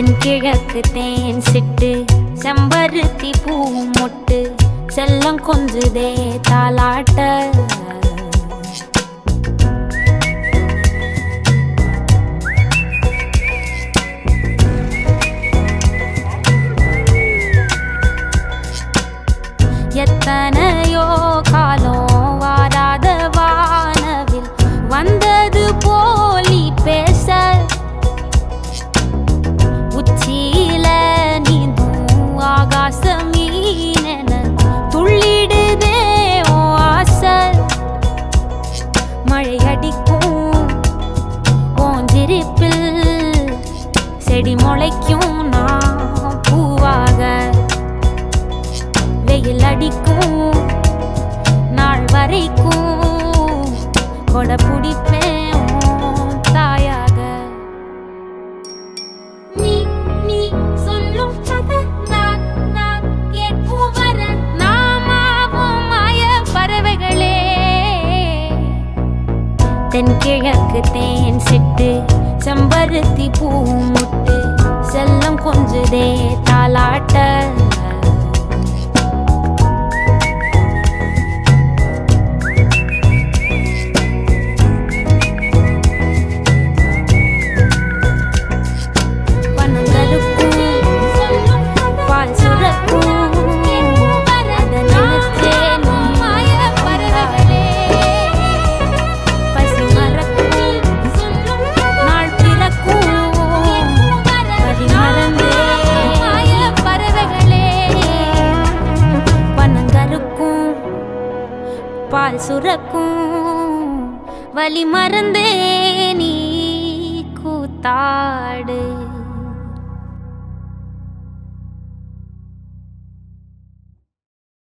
தென்கிழக்கு தேன் சிட்டு செம்பருத்தி பூ மொட்டு செல்லம் கொஞ்சுதே தாலாட்ட எத்தனையோ காலம் வாராத வானவில் வந்தது போலி பேச உச்சியில நீந்தும் ஆகாச மீனென துள்ளிடுதே ஓ ஆசை மழை அடிக்கும் ஓஞ்சிரிப்பில் செடி முளைக்கும் நான் பூவாக வெயில் அடிக்கும் நாள் வரைக்கும் கொடை பிடிப்பேன் தாயாக நீ நீ சொல்லும் கதை நான் நான் கேட்போம் வர நாமாவும் மாய பறவைகளே தென்கிழக்கு தேன் சிட்டு செம்பருத்தி பூ முட்டு செல்லம் கொஞ்சுதே தாலாட்ட பால் சுரக்கும் வலி மறந்தே நீ கூத்தாடு.